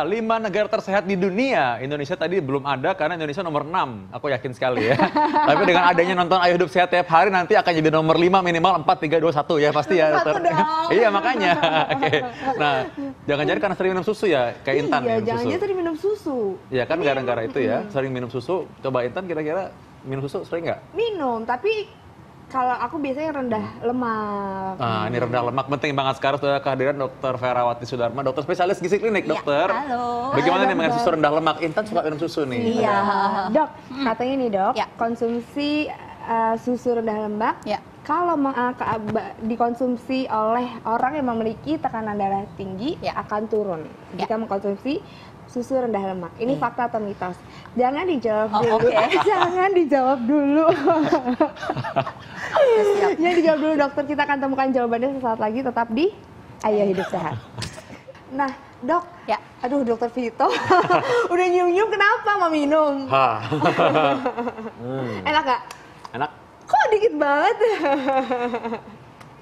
5 negara tersehat di dunia. Indonesia tadi belum ada karena Indonesia nomor 6. Aku yakin sekali ya. Tapi dengan adanya nonton Ayo Hidup Sehat tiap hari nanti akan jadi nomor 5 minimal 4, 3, 2, 1 ya pasti ya dokter. Iya makanya. Oke. Nah, jangan-jangan karena sering minum susu ya, kayak Intan iya, minum susu. jangan-jangan sering minum susu. Iya kan gara-gara itu ya, sering minum susu. Coba Intan kira-kira minum susu sering nggak? Minum, tapi kalau aku biasanya rendah lemak. Nah, ini rendah lemak penting banget. Sekarang sudah kehadiran Dr. Ferawati Sudarma, dokter spesialis gizi klinik, dokter. Halo. Bagaimana Halo, nih mengenai dokter. susu rendah lemak? Intan suka minum susu nih. Iya. Dok, katanya nih dok, Ya. konsumsi susu rendah lemak, Ya. kalau dikonsumsi oleh orang yang memiliki tekanan darah tinggi Ya. akan turun Ya. jika mengkonsumsi susu rendah lemak. Ini fakta atau mitos? Jangan dijawab Oh, dulu. oke. Jangan dijawab dulu. Jangan dijawab dulu dokter. Kita akan temukan jawabannya sesaat lagi. Tetap di Ayo Hidup Sehat. Nah, dok. Ya. Aduh, dokter Vito. Udah nyium-nyium kenapa mau minum? Hah. Enak gak? Enak. Kok dikit banget?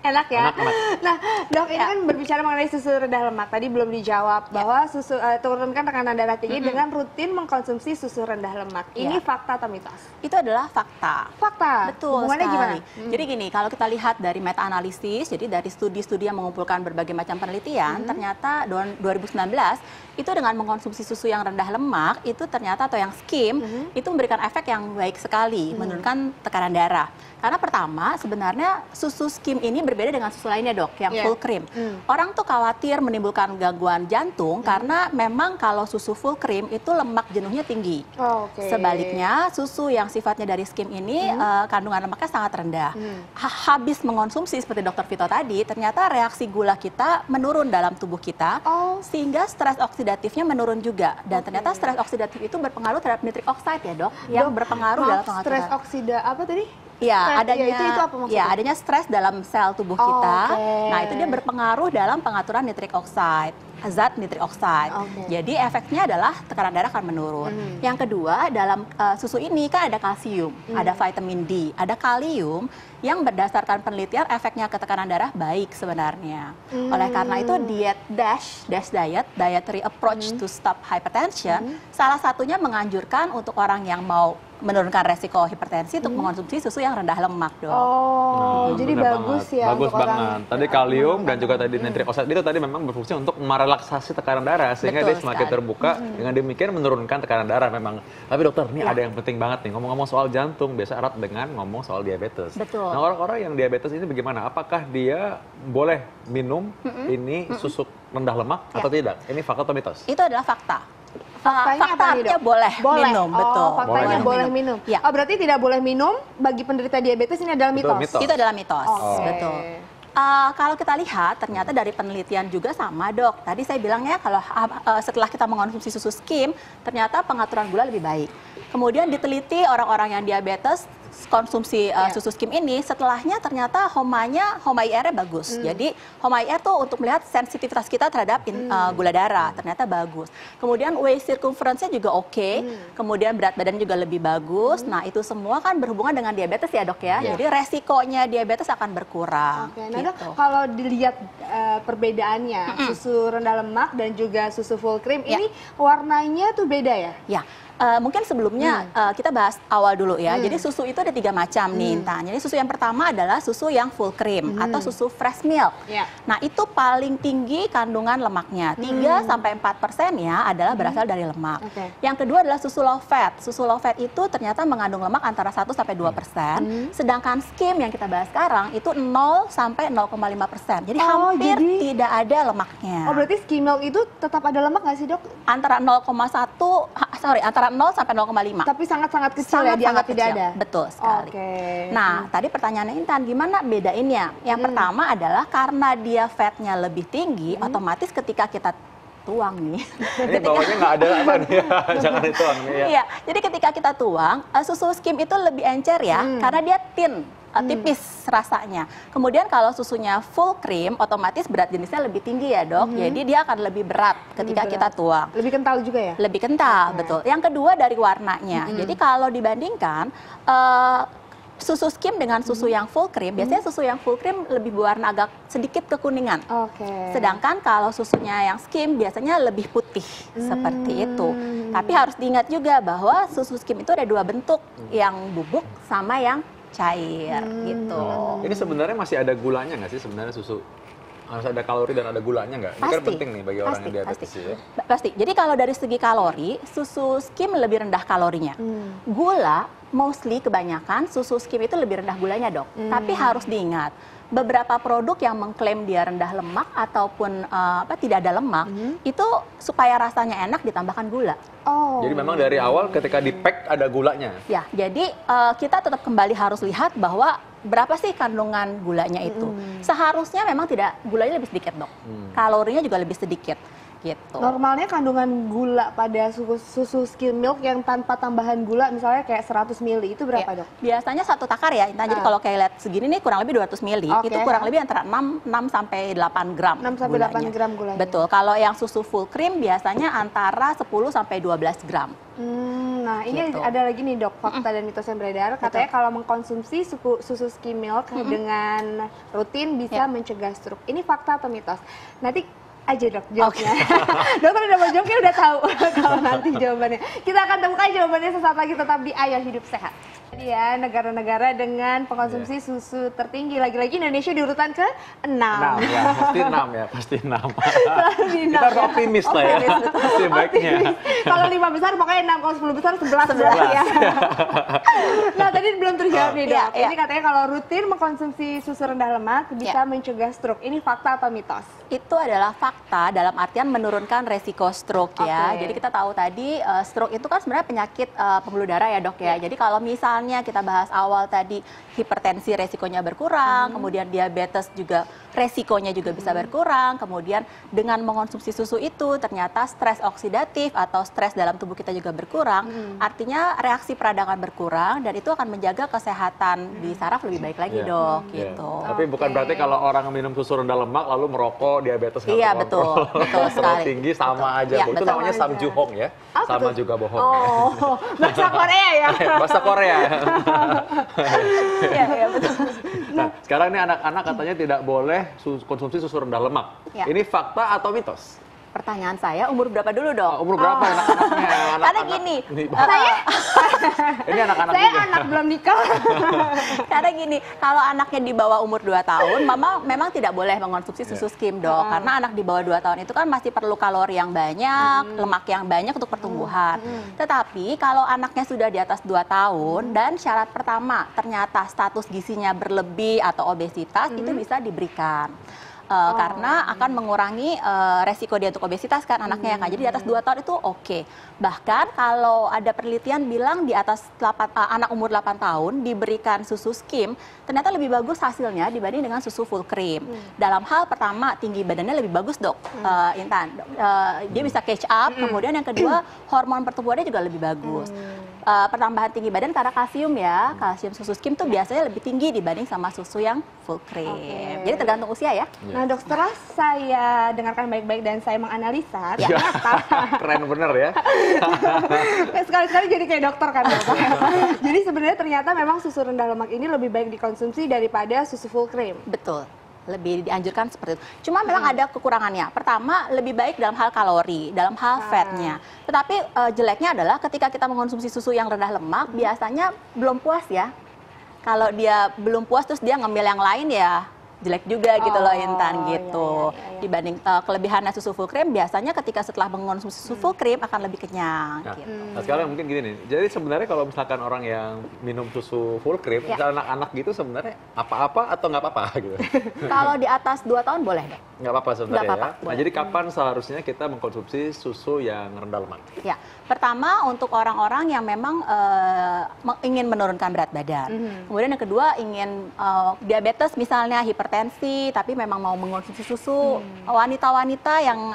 Enak ya? Enak. Nah, dok, ini kan berbicara mengenai susu rendah lemak. Tadi belum dijawab bahwa susu turunkan tekanan darah tinggi dengan rutin mengkonsumsi susu rendah lemak. Ini fakta atau mitos? Itu adalah fakta. Fakta. Betul Hubungannya sekali. gimana? Jadi gini, kalau kita lihat dari meta-analisis, jadi dari studi-studi yang mengumpulkan berbagai macam penelitian, ternyata 2019 itu dengan mengkonsumsi susu yang rendah lemak, itu ternyata atau yang skim, itu memberikan efek yang baik sekali, menurunkan tekanan darah. Karena pertama, sebenarnya susu skim ini berbeda dengan susu lainnya dok, yang full cream. Orang tuh khawatir menimbulkan gangguan jantung karena memang kalau susu full cream itu lemak jenuhnya tinggi. Oke. Sebaliknya, susu yang sifatnya dari skim ini kandungan lemaknya sangat rendah. Habis mengonsumsi seperti dokter Vito tadi, ternyata reaksi gula kita menurun dalam tubuh kita, sehingga stres oksidatifnya menurun juga. Dan ternyata stres oksidatif itu berpengaruh terhadap nitric oxide ya dok, yang berpengaruh dalam pengaturan. Stres oksida apa tadi? Ya, adanya itu apa maksudnya? adanya stres dalam sel tubuh kita. Oke. Nah, itu dia berpengaruh dalam pengaturan nitric oxide, zat nitric oxide. Oke. Jadi efeknya adalah tekanan darah akan menurun. Yang kedua, dalam susu ini kan ada kalsium, ada vitamin D, ada kalium yang berdasarkan penelitian efeknya ke tekanan darah baik sebenarnya. Oleh karena itu dietary approach to stop hypertension, salah satunya menganjurkan untuk orang yang mau menurunkan resiko hipertensi untuk mengonsumsi susu yang rendah lemak dok. Jadi Bener bagus banget. ya Bagus untuk banget. orang. Tadi kalium dan juga tadi nitric oxide itu tadi memang berfungsi untuk merelaksasi tekanan darah sehingga Betul dia semakin sekali. terbuka dengan demikian menurunkan tekanan darah memang. Tapi dokter, ini ada yang penting banget nih ngomong-ngomong soal jantung, biasa erat dengan ngomong soal diabetes. Betul. Nah, orang-orang yang diabetes ini bagaimana? Apakah dia boleh minum ini susu rendah lemak atau tidak? Ini fakta atau mitos? Itu adalah fakta. Faktanya apa nih, Faktanya Dok? boleh minum, betul. Faktanya boleh minum. Ya. Oh, berarti tidak boleh minum bagi penderita diabetes ini adalah Betul, mitos. mitos. Itu adalah mitos, Oke. betul. Kalau kita lihat, ternyata dari penelitian juga sama dok. Tadi saya bilangnya kalau setelah kita mengonsumsi susu skim, ternyata pengaturan gula lebih baik. Kemudian diteliti orang-orang yang diabetes konsumsi susu skim ini, setelahnya ternyata HOMA IR-nya bagus. Jadi HOMA IR tuh untuk melihat sensitivitas kita terhadap gula darah, ternyata bagus. Kemudian waist circumference-nya juga oke. Kemudian berat badan juga lebih bagus. Nah itu semua kan berhubungan dengan diabetes ya dok ya. Jadi resikonya diabetes akan berkurang. Oke, nah dok, gitu. kalau dilihat perbedaannya susu rendah lemak dan juga susu full cream, ini warnanya tuh beda ya? Ya, mungkin sebelumnya kita bahas awal dulu ya. Jadi susu itu ada 3 macam nih, Intan. Jadi susu yang pertama adalah susu yang full cream atau susu fresh milk. Ya. Nah, itu paling tinggi kandungan lemaknya. 3-4% ya adalah berasal dari lemak. Oke. Yang kedua adalah susu low fat. Susu low fat itu ternyata mengandung lemak antara 1-2%. Sedangkan skim yang kita bahas sekarang itu 0-0,5%. Jadi hampir tidak ada lemaknya. Oh, berarti skim milk itu tetap ada lemak nggak sih dok? Antara 0,5. Tapi sangat-sangat kecil ya, dianggap tidak kecil. ada? Betul sekali. Oke. Nah, tadi pertanyaannya Intan, gimana bedainnya? Yang pertama adalah karena dia fatnya lebih tinggi, otomatis ketika kita tuang nih. Ini bawahnya nggak ada apa nih ya, jangan dituang nih ya. Iya, jadi ketika kita tuang, susu skim itu lebih encer ya, karena dia thin. Tipis rasanya. Kemudian kalau susunya full cream, otomatis berat jenisnya lebih tinggi ya dok. Jadi dia akan lebih berat ketika kita tuang. Lebih kental juga ya? Lebih kental, betul. Yang kedua dari warnanya. Jadi kalau dibandingkan, susu skim dengan susu yang full cream, biasanya susu yang full cream lebih berwarna agak sedikit kekuningan. Sedangkan kalau susunya yang skim biasanya lebih putih, seperti itu. Tapi harus diingat juga bahwa susu skim itu ada dua bentuk, yang bubuk sama yang cair gitu. Ini sebenarnya masih ada gulanya nggak sih sebenarnya susu? Harus ada kalori dan ada gulanya nggak? Ini kan penting nih bagi orang yang diabetes ya. Pasti. Jadi kalau dari segi kalori, susu skim lebih rendah kalorinya. Gula, mostly kebanyakan susu skim itu lebih rendah gulanya, Dok. Tapi harus diingat, beberapa produk yang mengklaim dia rendah lemak ataupun tidak ada lemak, itu supaya rasanya enak ditambahkan gula. Jadi memang dari awal ketika di-pack ada gulanya? Ya, jadi kita tetap kembali harus lihat bahwa berapa sih kandungan gulanya itu. Seharusnya memang tidak, gulanya lebih sedikit, Dok. Kalorinya juga lebih sedikit. Gitu. Normalnya kandungan gula pada susu skim milk yang tanpa tambahan gula misalnya kayak 100 ml itu berapa, Dok? Biasanya satu takar ya. Nah, jadi kalau kayak lihat segini nih kurang lebih 200 ml, itu kurang lebih antara 6 sampai 8 gram. 6 sampai 8 gram gulanya. Betul. Kalau yang susu full cream biasanya antara 10 sampai 12 gram. Nah, ini ada lagi nih, Dok, fakta dan mitos yang beredar. Katanya kalau mengkonsumsi susu skim milk dengan rutin bisa mencegah stroke. Ini fakta atau mitos? Nanti aja, Dok, jawabnya. Dokter udah mau jawabnya, udah tahu kalau nanti jawabannya. Kita akan temukan jawabannya sesaat lagi, tetap di Ayo Hidup Sehat. Jadi ya, negara-negara dengan pengkonsumsi susu tertinggi, lagi-lagi Indonesia di urutan ke-6. 6 ya, pasti 6 ya, pasti 6. Kita harus optimis lah ya, pasti baiknya. Kalau 5 besar pokoknya 6, kalau 10 besar 11 ya. Nah, tadi belum terjawab nih, Dok. Ini katanya kalau rutin mengkonsumsi susu rendah lemak bisa mencegah stroke. Ini fakta atau mitos? Itu adalah fakta dalam artian menurunkan resiko stroke ya. Jadi kita tahu tadi stroke itu kan sebenarnya penyakit pembuluh darah ya, Dok ya. Jadi kalau misalnya kita bahas awal tadi hipertensi resikonya berkurang, kemudian diabetes juga resikonya juga bisa berkurang, kemudian dengan mengonsumsi susu itu ternyata stres oksidatif atau stres dalam tubuh kita juga berkurang, artinya reaksi peradangan berkurang dan itu akan menjaga kesehatan di saraf lebih baik lagi, Dok, gitu. Tapi bukan berarti kalau orang minum susu rendah lemak lalu merokok, diabetes nggak betul sekali. tinggi sama aja. Itu namanya samjuhong ya, sama juga bohong. Bahasa Korea ya. Bahasa Korea. Iya, betul. Nah, sekarang ini anak-anak katanya tidak boleh konsumsi susu rendah lemak. Ini fakta atau mitos? Pertanyaan saya, umur berapa dulu, Dok? Umur berapa anak-anaknya? Karena gini, ini anak-anak saya juga. anak belum nikah. Karena gini, kalau anaknya di bawah umur 2 tahun, mama memang tidak boleh mengonsumsi susu skim, Dok. Karena anak di bawah 2 tahun itu kan masih perlu kalori yang banyak, lemak yang banyak untuk pertumbuhan. Tetapi kalau anaknya sudah di atas 2 tahun dan syarat pertama ternyata status gizinya berlebih atau obesitas, itu bisa diberikan. Karena akan mengurangi resiko dia untuk obesitas kan anaknya kan. Jadi di atas 2 tahun itu oke. Bahkan kalau ada penelitian bilang di atas anak umur 8 tahun diberikan susu skim, ternyata lebih bagus hasilnya dibanding dengan susu full cream. Dalam hal pertama, tinggi badannya lebih bagus, Dok, Intan. Dia bisa catch up, kemudian yang kedua hormon pertumbuhannya juga lebih bagus. Pertambahan tinggi badan karena kalsium ya, kalsium susu skim tuh biasanya lebih tinggi dibanding sama susu yang full cream. Jadi tergantung usia ya. Nah, Dok, setelah saya dengarkan baik-baik dan saya menganalisa, ternyata keren bener ya. Sekali-sekali jadi kayak dokter kan, Dok. Jadi sebenarnya ternyata memang susu rendah lemak ini lebih baik dikonsumsi daripada susu full cream. Betul. Lebih dianjurkan seperti itu. Cuma memang ada kekurangannya. Pertama, lebih baik dalam hal kalori, dalam hal fatnya. Tetapi jeleknya adalah ketika kita mengonsumsi susu yang rendah lemak, biasanya belum puas ya. Kalau dia belum puas terus dia ngemil yang lain ya jelek juga gitu loh, Intan, gitu. Dibanding kelebihannya susu full cream, biasanya ketika setelah mengonsumsi susu full cream akan lebih kenyang. Nah, gitu. nah sekarang mungkin gini nih, jadi sebenarnya kalau misalkan orang yang minum susu full cream, misalnya anak-anak gitu sebenarnya apa-apa atau nggak apa-apa gitu? Kalau di atas 2 tahun boleh deh. Nggak apa-apa sebenarnya Nggak apa-apa, ya? Nah, boleh. jadi kapan seharusnya kita mengkonsumsi susu yang rendah lemak? Ya, pertama untuk orang-orang yang memang ingin menurunkan berat badan. Kemudian yang kedua ingin diabetes misalnya, hipertensi, tapi memang mau mengonsumsi susu. Wanita-wanita yang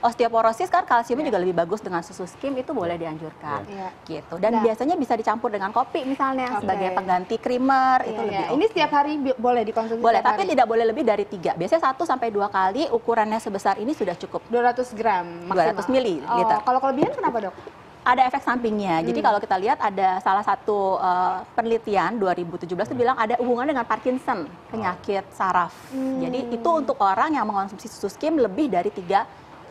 osteoporosis kan kalsiumnya juga lebih bagus dengan susu skim, itu boleh dianjurkan. Gitu. Dan biasanya bisa dicampur dengan kopi misalnya sebagai pengganti creamer, itu lebih oke. Ini setiap hari boleh dikonsumsi? Boleh, setiap tapi hari? tidak boleh lebih dari 3. Biasanya 1 sampai 2 kali, ukurannya sebesar ini sudah cukup. 200 gram 200 ml. Kalau kelebihan kenapa, Dok? ada efek sampingnya. Jadi kalau kita lihat ada salah satu penelitian 2017 itu bilang ada hubungan dengan Parkinson, penyakit saraf. Jadi itu untuk orang yang mengonsumsi susu skim lebih dari 3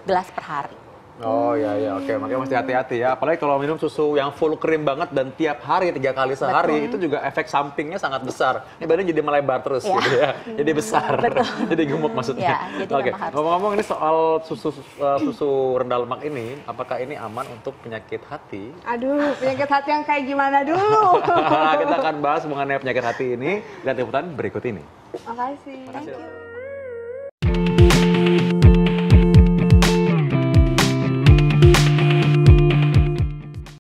gelas per hari. Oh ya, oke, makanya mesti hati-hati ya. Apalagi kalau minum susu yang full krim banget dan tiap hari 3 kali sehari, itu juga efek sampingnya sangat besar. Ini badan jadi melebar terus gitu ya, jadi besar, jadi gemuk maksudnya. Oke, ngomong-ngomong ini soal susu rendah lemak ini, apakah ini aman untuk penyakit hati? Aduh, penyakit hati yang kayak gimana dulu? Kita akan bahas mengenai penyakit hati ini, lihat liputan berikut ini. Makasih. Thank you.